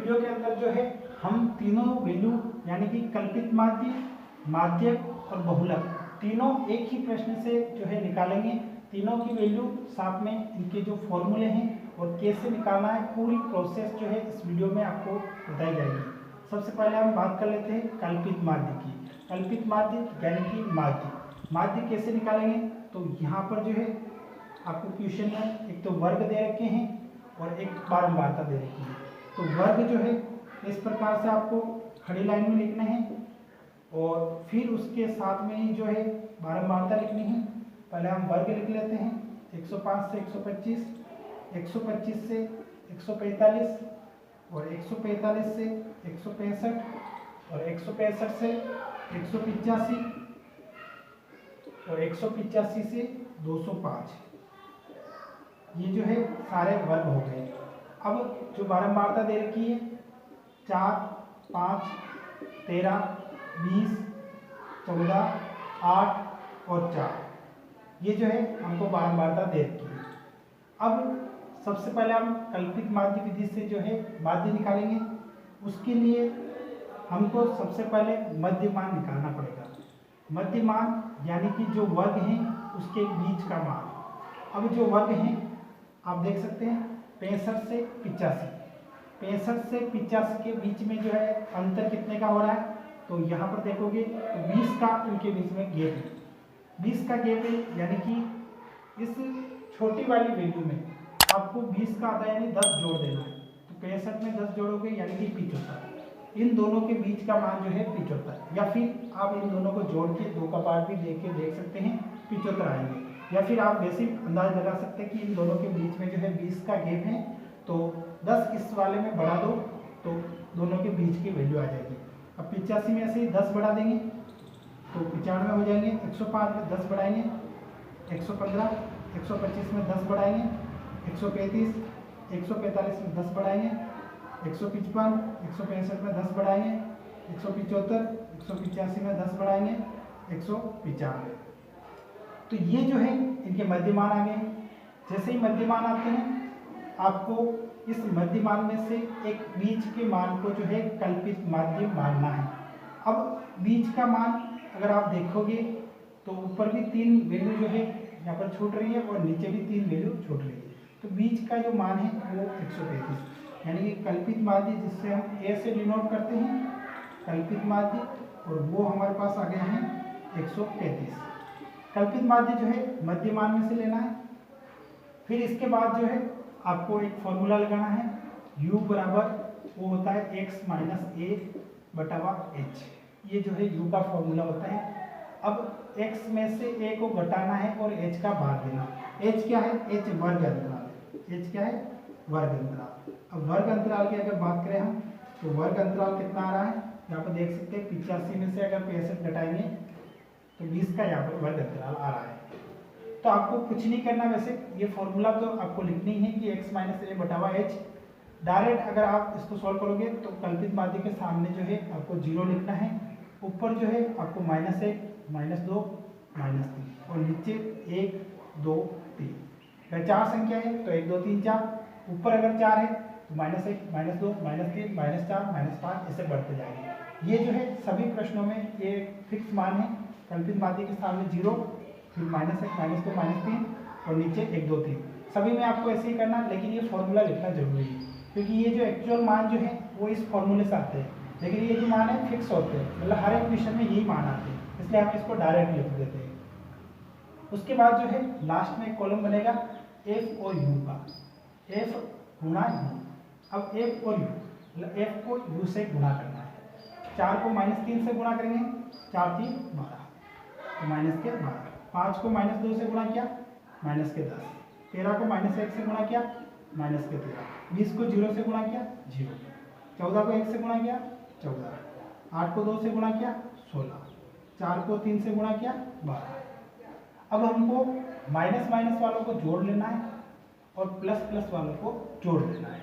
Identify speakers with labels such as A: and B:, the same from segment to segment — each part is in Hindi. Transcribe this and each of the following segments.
A: वीडियो के अंदर जो है हम तीनों वैल्यू यानी कि कल्पित माध्य, माध्यक और बहुलक तीनों एक ही प्रश्न से जो है निकालेंगे। तीनों की वैल्यू साथ में इनके जो फॉर्मूले हैं और कैसे निकालना है पूरी प्रोसेस जो है इस वीडियो में आपको बताई जाएगी। सबसे पहले हम बात कर लेते हैं कल्पित माध्य की। कल्पित माध्य यानी कि माध्य कैसे निकालेंगे, तो यहाँ पर जो है आपको क्वेश्चन में एक तो वर्ग दे रखे हैं और एक बारंबारता दे रखी है। तो वर्ग जो है इस प्रकार से आपको खड़ी लाइन में लिखना है और फिर उसके साथ में ही जो है बारंबारता लिखनी है। पहले हम वर्ग लिख लेते हैं 105 से 125, 125 से 145 और 145 से 165 और 165 से 185 और 185 से 205। ये जो है सारे वर्ग हो गए। अब जो बारंबारता दे रखी है 4, 5, 13, 20, 14, 8 और 4, ये जो है हमको बारंबारता दे रखी है। अब सबसे पहले हम कल्पित माध्य विधि से जो है माध्य निकालेंगे। उसके लिए हमको सबसे पहले मध्यमान निकालना पड़ेगा। मध्यमान यानी कि जो वर्ग हैं उसके बीच का मान। अब जो वर्ग हैं आप देख सकते हैं 65 से 85, 65 से 85 के बीच में जो है अंतर कितने का हो रहा है, तो यहाँ पर देखोगे तो 20 का उनके बीच में गैप है। 20 का गैप है यानी कि इस छोटी वाली वैल्यू में आपको 20 का आधा यानी 10 जोड़ देना है। तो 65 में 10 जोड़ोगे यानी कि 75। इन दोनों के बीच का मान जो है 75, या फिर आप इन दोनों को जोड़ के 2 का पार्ट भी देख सकते हैं 75 आएंगे। या फिर आप बेसिक अंदाज लगा सकते हैं कि इन दोनों के बीच में जो है 20 का गैप है, तो 10 इस वाले में बढ़ा दो तो दोनों के बीच की वैल्यू आ जाएगी। अब 85 में ऐसे ही 10 बढ़ा देंगे तो 95 हो जाएंगे। 105 में 10 बढ़ाएंगे 115, 125 में 10 बढ़ाएंगे 135, 145 में 10 बढ़ाएंगे 155, 165 में 10 बढ़ाएंगे 175, 185 में 10 बढ़ाएंगे 195। तो ये जो है इनके मध्यमान आ गए। जैसे ही मध्यमान आते हैं आपको इस मध्यमान में से एक बीच के मान को जो है कल्पित माध्य मानना है। अब बीच का मान अगर आप देखोगे तो ऊपर भी 3 वैल्यू जो है यहाँ पर छूट रही है और नीचे भी 3 वैल्यू छूट रही है। तो बीच का जो मान है वो 135 यानी कि कल्पित माध्य, जिससे हम ए से डिनोट करते हैं कल्पित माध्य, और वो हमारे पास आ गया है 135। कल्पित माध्य जो है मध्यमान में से लेना है। फिर इसके बाद जो है आपको एक फॉर्मूला लगाना है, u बराबर वो होता है x माइनस ए बटावा h। ये जो है u का फॉर्मूला होता है। अब x में से a को घटाना है और h का भाग देना। h क्या है, h वर्ग अंतराल है। h क्या है, वर्ग अंतराल। अब वर्ग अंतराल की अगर बात करें हम तो वर्ग अंतराल कितना आ रहा है, यहाँ पर देख सकते हैं 85 में से अगर 65 घटाएंगे तो 20 का यहाँ पर वर्ग अंतराल आ रहा है। तो आपको कुछ नहीं करना, वैसे ये फॉर्मूला तो आपको लिखनी है कि x माइनस ए बटावा h। डायरेक्ट अगर आप इसको सॉल्व करोगे तो कल्पित माध्य के सामने जो है आपको 0 लिखना है, ऊपर जो है आपको -1, -2, -3 और नीचे 1, 2, 3। अगर 4 संख्या है तो 1, 2, 3, 4, ऊपर अगर 4 है तो -1, -2, -3, -4, -5 ऐसे बढ़ते जाएंगे। ये जो है सभी प्रश्नों में ये फिक्स मान है। कल्पित माध्य के सामने 0, फिर -1, -2, -3 और नीचे 1, 2, 3। सभी में आपको ऐसे ही करना, लेकिन ये फॉर्मूला लिखना जरूरी है क्योंकि ये जो एक्चुअल मान जो है वो इस फॉर्मूले से आते हैं, लेकिन ये जो मान है फिक्स होते हैं, मतलब हर एक क्वेश्चन में यही मान आते हैं, इसलिए हम इसको डायरेक्ट लिख देते हैं। उसके बाद जो है लास्ट में एक कॉलम बनेगा f और u का, f गुणा u। अब f और u, मतलब f को u से गुणा करना है। 4 को -3 से गुणा करेंगे, 4, 3, 12 तो -12। 5 को -2 से गुणा किया -10। 13 को -1 से गुणा किया -13। 20 को 0 से गुणा किया 0। 14 को 1 से गुणा किया 14। 8 को 2 से गुणा किया 16। 4 को 3 से गुणा किया 12। अब हमको माइनस माइनस वालों को जोड़ लेना है और प्लस प्लस वालों को जोड़ लेना है।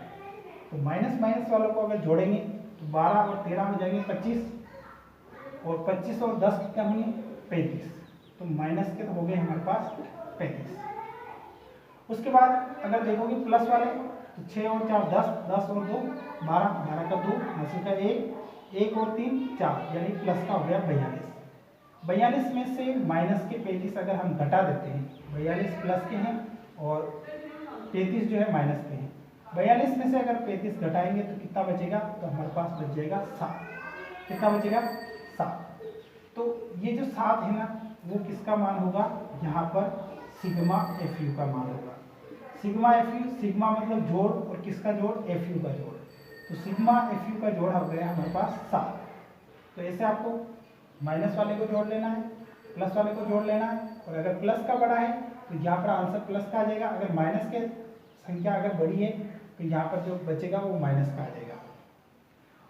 A: तो माइनस माइनस वालों को अगर जोड़ेंगे तो 12 और 13 हो जाएंगे 25, और 25 और 10 कितना होंगे 35। तो माइनस के तो हो गए हमारे पास 35। उसके बाद अगर देखोगे प्लस वाले तो 6 और 4 10, 10 और 2 12, 12 का 2, हासिल का 1, 1 और 3 4, यानी प्लस का हो गया 42। 42 में से माइनस के 35 अगर हम घटा देते हैं, 42 प्लस के हैं और 33 जो है माइनस के हैं। 42 में से अगर 35 घटाएंगे तो कितना बचेगा, तो हमारे पास बच जाएगा 7। कितना बचेगा, 7। तो ये जो 7 है ना, वो किसका मान होगा, यहाँ पर सिग्मा एफ यू का मान होगा। सिग्मा एफ यू, सिग्मा मतलब जोड़, और किसका जोड़, एफ यू का जोड़। तो सिग्मा एफ यू का जोड़ हो गया हमारे पास 7। तो ऐसे आपको माइनस वाले को जोड़ लेना है, प्लस वाले को जोड़ लेना है, और अगर प्लस का बड़ा है तो यहाँ पर आंसर प्लस का आ जाएगा। अगर माइनस के संख्या अगर बड़ी है तो यहाँ पर जो बचेगा वो माइनस का आ जाएगा।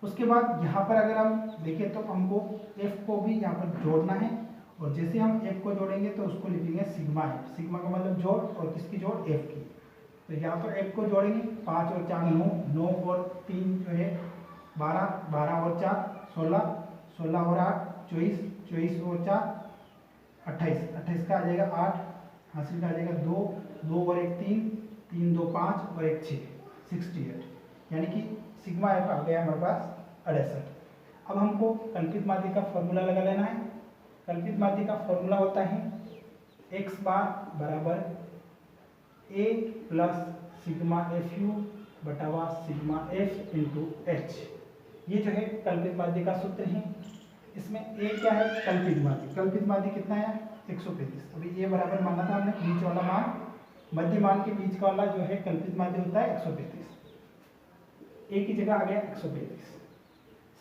A: उसके बाद यहाँ पर अगर हम देखें तो हमको f को भी यहाँ पर जोड़ना है, और जैसे हम f को जोड़ेंगे तो उसको लिखेंगे सिग्मा f। सिग्मा का मतलब जोड़, और किसकी जोड़, f की। तो यहाँ पर f को जोड़ेंगे, 5 और 4 9, 9 और 3 जो है 12, 12 और 4 16, 16 और 8 24, 24 और 4 28, 28 का आ जाएगा 8, हासिल का आ जाएगा 2, 2 और 1 3, 3 2 5 और 1 6, 68, यानी कि सिग्मा एफ आ गया हमारे पास 68। अब हमको कल्पित माध्य का फॉर्मूला लगा लेना है। कल्पित माध्य का फॉर्मूला होता है x बार बराबर a plus sigma F U बटावा सिग्मा एफ इंटू एच। ये जो है कल्पित माध्य का सूत्र है। इसमें a क्या है, कल्पित माध्य। कल्पित माध्य कितना है, 135। अभी a बराबर माना था हमने, बीच वाला मान, मध्य मान के बीच का वाला जो है कल्पित माध्य होता है 135। a की जगह आ गया 135।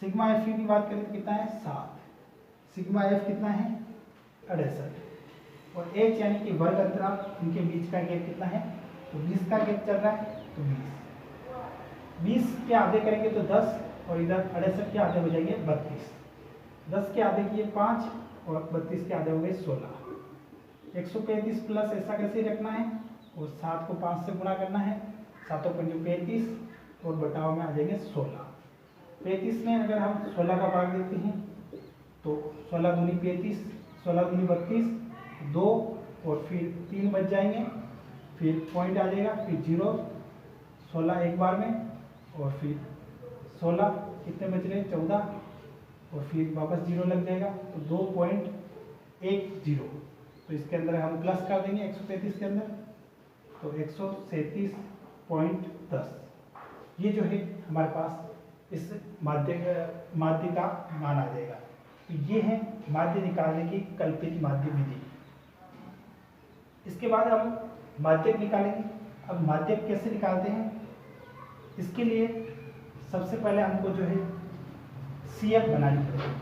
A: सिग्मा एफ की बात करें तो कितना है, 7। सिग्मा एफ कितना है, 68। और h यानी कि वर्ग अंतराल, इनके बीच का गैप कितना है, तो 20 का गैप चल रहा है, तो 20 के आधे करेंगे तो 10, और इधर 68 के आधे हो जाएंगे 32। 10 के आधे किए 5, और 32 के आधे हो गए 16। 135 प्लस ऐसा कैसे रखना है, और 7 को 5 से गुणा करना है, 7 पंजे 35, और बटाव में आ जाएंगे 16। 35 में अगर हम 16 का भाग देते हैं तो 16 दूनी 35, 16 दूनी 32, 2 और फिर 3 बच जाएंगे, फिर पॉइंट आ जाएगा, फिर 0, 16 एक बार में, और फिर 16 कितने बच रहे हैं, 14, और फिर वापस 0 लग जाएगा, तो 2.10। तो इसके अंदर हम प्लस कर देंगे 135 के अंदर, तो 137.10। ये जो है हमारे पास इस माध्य का मान आ जाएगा। तो ये है माध्य निकालने की कल्पित माध्य विधि। इसके बाद हम माध्यक निकालेंगे। अब माध्यक कैसे निकालते हैं, इसके लिए सबसे पहले हमको जो है CF बनानी पड़ेगी।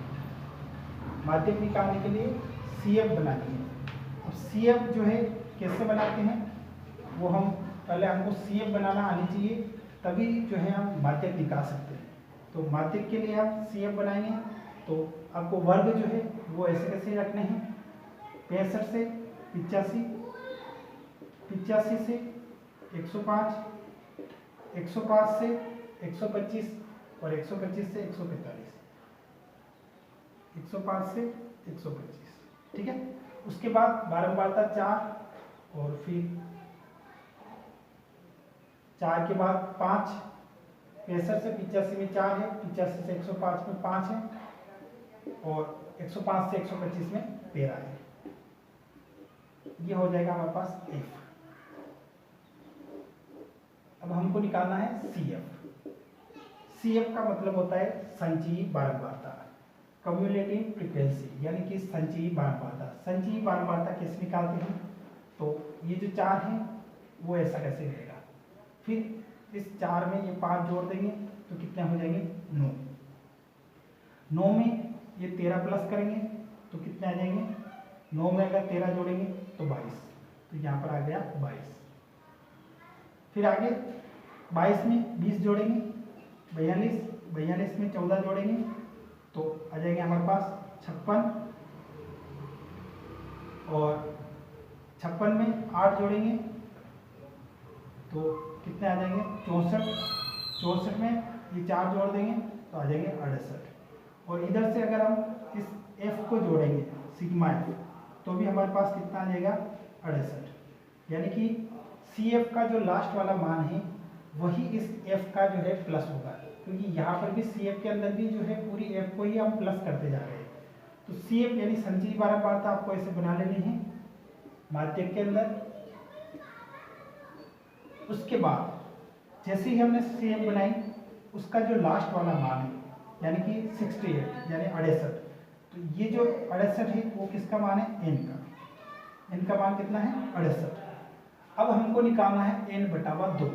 A: माध्यक निकालने के लिए CF बनानी है। अब CF जो है कैसे बनाते हैं, वो हम पहले हमको CF बनाना आनी चाहिए, तभी जो है हम माध्यक निकाल सकते हैं। तो माध्यक के लिए आप CF बनाएंगे तो आपको वर्ग जो है वो ऐसे कैसे रखने हैं, 65 से 85, 85 से 105, 105 से 125, और 125 से 145, 105 से 125, ठीक है। उसके बाद बारंबारता 4, और फिर 4 के बाद 5, 65 से 85 में 4 है, 85 से 105 में 5 है, और 105 से 125 में 13 है। ये हो जाएगा हमारे पास F। अब हमको निकालना है CF। CF का मतलब होता है संचयी बारंबारता, कम्युलेटिव फ्रीक्वेंसी, यानी कि संचयी बारंबारता। संचयी बारंबारता कैसे निकालते हैं, तो ये जो 4 है वो ऐसा कैसे रहेगा, फिर इस 4 में ये 5 जोड़ देंगे तो कितने हो जाएंगे, 9। 9 में ये 13 प्लस करेंगे तो कितने आ जाएंगे, 9 में अगर 13 जोड़ेंगे तो 22, तो यहाँ पर आ गया 22। फिर आगे 22 में 20 जोड़ेंगे 42, 42 में 14 जोड़ेंगे तो आ जाएंगे हमारे पास 56, और 56 में 8 जोड़ेंगे तो कितने आ जाएंगे, 64, 64 में ये 4 जोड़ देंगे तो आ जाएंगे 68। और इधर से अगर हम इस F को जोड़ेंगे सिग्मा F, तो भी हमारे पास कितना आ जाएगा, 68। यानी कि CF का जो लास्ट वाला मान है वही इस f का जो है प्लस होगा, क्योंकि यहाँ पर भी CF के अंदर भी जो है पूरी f को ही हम प्लस करते जा रहे हैं। तो CF यानी संचयी बारंबारता आपको ऐसे बना लेनी है माध्यक के अंदर। उसके बाद जैसे ही हमने CF बनाई, उसका जो लास्ट वाला मान है यानी कि 68 यानी 68, तो ये जो 68 है वो किसका मान है, n का। n का मान कितना है, 68। अब हमको निकालना है n बटावा 2,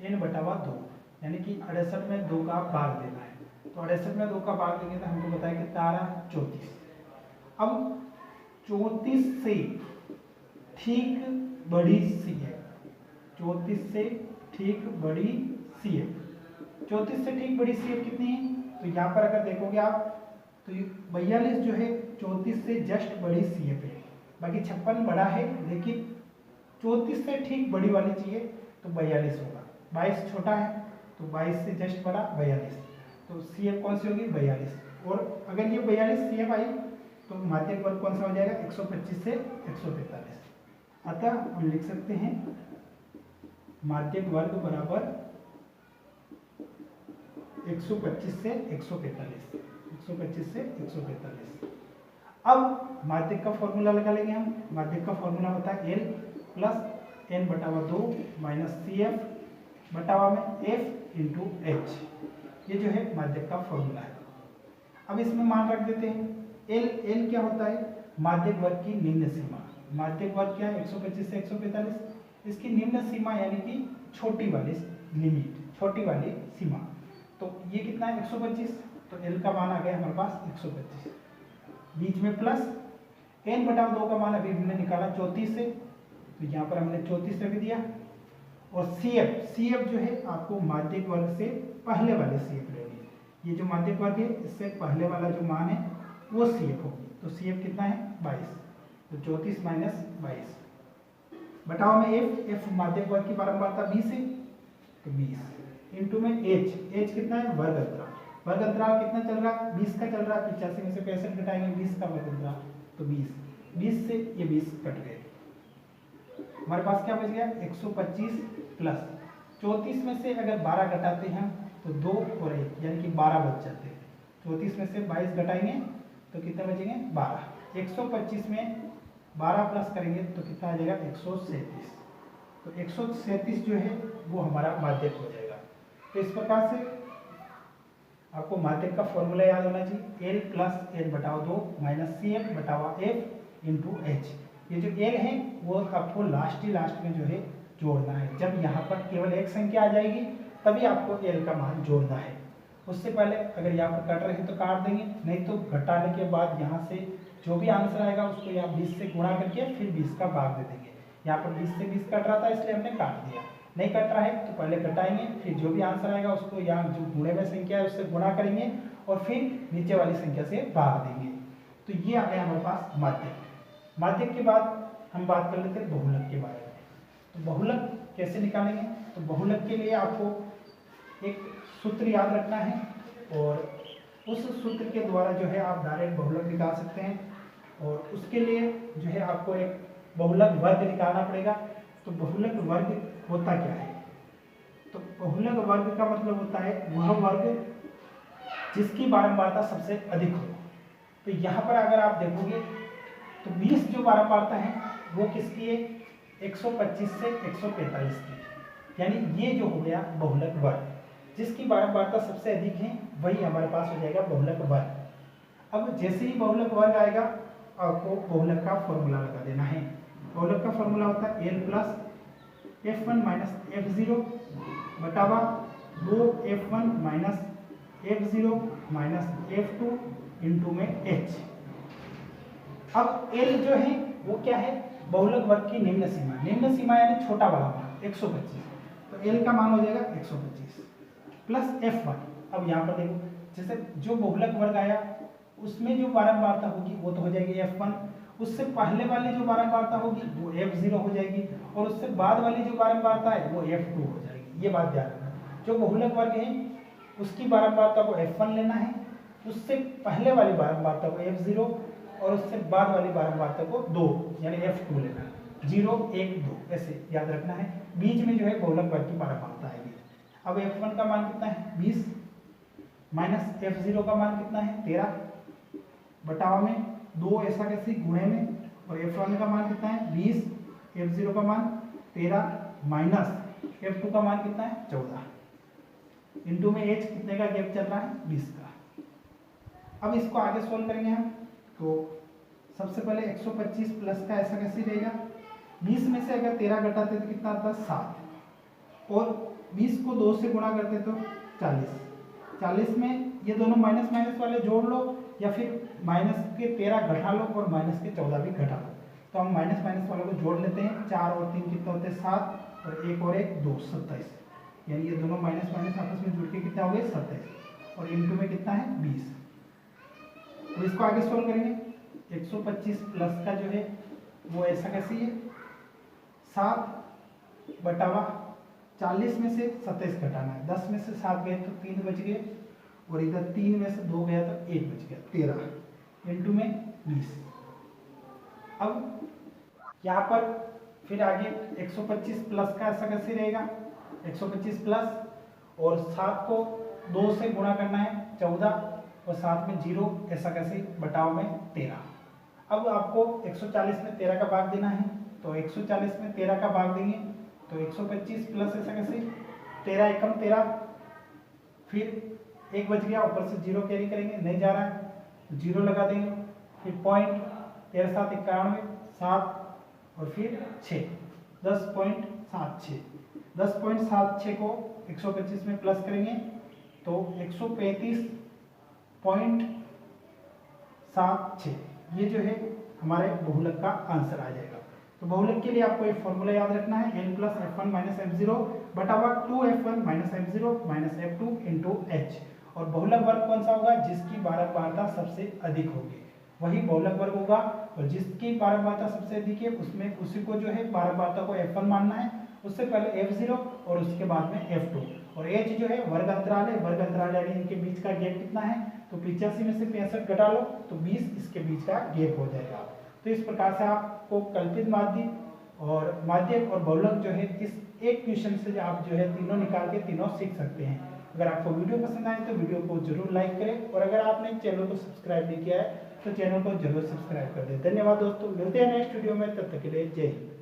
A: n बटावा 2 यानी कि 68 में 2 का भाग देना है। तो 68 में 2 का भाग देंगे तो हमको बताया कितना आ रहा है, 34। अब 34 से ठीक बड़ी CF, 34 से ठीक बड़ी CF, 34 से ठीक बड़ी CF कितनी है, तो यहाँ पर अगर देखोगे आप तो 42 जो है 34 से जस्ट बड़ी CF है। बाकी 56 बड़ा है, लेकिन 34 से ठीक बड़ी वाली चाहिए तो 42 होगा। 22 छोटा है तो 22 से जस्ट बड़ा 42, तो CF कौन सी होगी, 42। और अगर ये 42 CF आई तो माध्यक वर्ग कौन सा हो जाएगा, 125 से 145। अतः हम लिख सकते हैं माध्यक वर्ग बराबर 125 से 145, 125 से 145। अब माध्यक का फॉर्मूला लगा लेंगे हम। माध्यक का फॉर्मूला होता है L plus n बटावा 2 minus CF बटावा में F इंटू H। ये जो है माध्यक का फॉर्मूला है। अब इसमें मान रख देते हैं। L क्या होता है, माध्यक वर्ग की निम्न सीमा। माध्यक वर्ग क्या है, 125 से 145। इसकी निम्न सीमा यानी कि छोटी वाली लिमिट, छोटी वाली सीमा। तो ये कितना है, 125। तो L का मान आ गया हमारे पास 125, बीच में प्लस n बटा 2 का मान अभी हमने निकाला 34 से, तो यहाँ पर हमने 34 रख दिया। और CF जो है आपको माध्यक वर्ग से पहले वाले CF लेनी है। ये जो माध्यक वर्ग है इससे पहले वाला जो मान है वो CF होगी। तो CF कितना है, 22। तो 34 माइनस 22 बटावा में F माध्यक वर्ग की बारंबारता 20 है, तो 20 इंटू में H कितना है, वर्ग अंतराल। वर्ग अंतराल कितना चल रहा है, 20 का चल रहा है। 85 में से 65 घटाएंगे, 20 का वर्ग अंतराल, तो 20 से ये 20 कट गए। हमारे पास क्या बच गया, 125 प्लस 34 में से अगर 12 घटाते हैं तो 2 और 1 यानी कि 12 बच जाते हैं। 34 में से 22 घटाएंगे तो कितने बचेंगे, 12। 125 में 12 प्लस करेंगे तो कितना आ जाएगा, 137। तो 137 जो है वो हमारा माध्यक हो जाएगा। तो इस प्रकार से आपको माध्यक का फॉर्मूला याद होना चाहिए, L plus n बटावा 2 minus CF बटावा F into H। ये जो L है वो आपको लास्ट में जो है जोड़ना है। जब यहाँ पर केवल एक संख्या आ जाएगी तभी आपको L का मान जोड़ना है। उससे पहले अगर यहाँ पर कट रहे हैं तो काट देंगे, नहीं तो घटाने के बाद यहाँ से जो भी आंसर आएगा उसको यहाँ 20 से गुणा करके फिर 20 का भाग दे देंगे। यहाँ पर 20 से 20 कट रहा था इसलिए हमने काट दिया। नहीं कट रहा है तो पहले घटाएंगे, फिर जो भी आंसर आएगा उसको यहाँ जो गुणे में संख्या है उससे गुणा करेंगे और फिर नीचे वाली संख्या से भाग देंगे। तो ये आ गया हमारे पास माध्यक। माध्यक के बाद हम बात कर लेते हैं बहुलक के बारे में। तो बहुलक कैसे निकालेंगे, तो बहुलक के लिए आपको एक सूत्र याद रखना है और उस सूत्र के द्वारा जो है आप डायरेक्ट बहुलक निकाल सकते हैं। और उसके लिए जो है आपको एक बहुलक वर्ग निकालना पड़ेगा। तो बहुलक वर्ग होता क्या है, तो बहुलक वर्ग का मतलब होता है वह वर्ग जिसकी बारंबारता सबसे अधिक हो। तो यहाँ पर अगर आप देखोगे तो 20 जो बारंबारता है वो किसकी है, 125 से 145 की। यानी ये जो हो गया बहुलक वर्ग, जिसकी बारंबारता सबसे अधिक है वही हमारे पास हो जाएगा बहुलक वर्ग। अब जैसे ही बहुलक वर्ग आएगा आपको बहुलक का फॉर्मूला लगा देना है। बहुलक का फॉर्मूला होता है L plus F1 minus F0 बटावा 2F1 minus F0 minus F2 into में H। अब L जो है वो क्या है, बहुलक वर्ग की निम्न सीमा। निम्न सीमा यानी छोटा वाला मान 125, तो L का मान हो जाएगा 125 प्लस F1। अब यहाँ पर देखो जैसे जो बहुलक वर्ग आया उसमें जो बारंबारता होगी वो तो हो जाएगी F1, उससे पहले वाली जो बारंबारता होगी वो F0 हो जाएगी और उससे बाद वाली जो बारंबारता है वो F2 हो जाएगी। ये बात ध्यान रखना। जो बहुलक वर्ग है उसकी बारंबारता को F1 लेना है, उससे पहले वाली बारंबारता को F0 और उससे बाद वाली बारंबारता को 2 यानी F2 लेना है। 0 1 2 ऐसे याद रखना है। बीच में जो है बहुलक वर्ग की बारंबारता आएगी। अब F1 का मान कितना है 20 माइनस F0 का मान कितना है 13 बटावा में 2 ऐसा कैसे गुणे में, और F1 का मान कितना है 20, F0 का मान 13 माइनस F2 का मान कितना है 14 इंटू में एज कितने का गैप चल रहा है 20 का। अब इसको आगे सोल्व करेंगे हम। तो सबसे पहले 125 प्लस का ऐसा कैसे रहेगा, 20 में से अगर 13 घटाते तो कितना आता है 7, और 20 को 2 से गुणा करते तो 40 में ये दोनों माइनस माइनस वाले जोड़ लो, या फिर माइनस के 13 घटा लो और माइनस के 14 भी घटा लो। तो हम माइनस माइनस वालों को जोड़ लेते हैं, 4 और 3 कितना होते हैं 7, और 1 और 1 2 27, यानी ये दोनों माइनस माइनस आपस में जुड़ के कितना हो गए 27, और इंटू में कितना है 20। तो इसको आगे सोल्व करेंगे। 125 प्लस का जो है वो ऐसा कैसे है 7 बटावा 40 में से 27 घटाना है, 10 में से 7 गए तो 3 बच गए, और इधर 3 में से 2 गया तो 1 बच गया 13 इंटू में 20। अब यहाँ पर फिर आगे 125 प्लस का ऐसा कैसे रहेगा, 125 प्लस और 7 को 2 से गुणा करना है 14, और साथ में 0 ऐसा कैसे बटाव में 13। अब आपको 140 में 13 का भाग देना है, तो 140 में 13 का भाग देंगे तो 125 प्लस ऐसा कैसे 13 एकम 13, फिर 1 बच गया, ऊपर से 0 कैरी करेंगे, नहीं जा रहा है तो 0 लगा देंगे, फिर पॉइंट 13 7 91 7, और फिर 6 10.76, 10.76 को 125 में प्लस करेंगे तो 135.76, ये जो है हमारे बहुलक का आंसर आ जाएगा। तो बहुलक के लिए आपको एक फॉर्मूला याद रखना है, n plus F1 minus F0 बटावा 2F1 minus F0 minus F2 into H। और बहुलक वर्ग कौन सा होगा, जिसकी बारंबारता सबसे अधिक होगी वही बहुलक वर्ग होगा, और जिसकी बारंबारता सबसे अधिक है उसमें उसी को जो है बारंबारता को F1 मानना है, उससे पहले F0 और उसके बाद में F2, और H जो है वर्ग अंतराल है, वर्ग अंतराल यानी इनके बीच का गैप कितना है, तो 85 में से 65 घटा लो तो 20 इसके बीच का गैप हो जाएगा। तो इस प्रकार से आपको कल्पित माध्य और माध्यक और बहुलक जो है इस एक क्वेश्चन से आप जो है तीनों निकाल के तीनों सीख सकते हैं। अगर आपको वीडियो पसंद आए तो वीडियो को जरूर लाइक करें, और अगर आपने चैनल को सब्सक्राइब नहीं किया है तो चैनल को जरूर सब्सक्राइब कर दें। धन्यवाद दोस्तों, मिलते हैं नेक्स्ट वीडियो में, तब तक के लिए जय हिंद।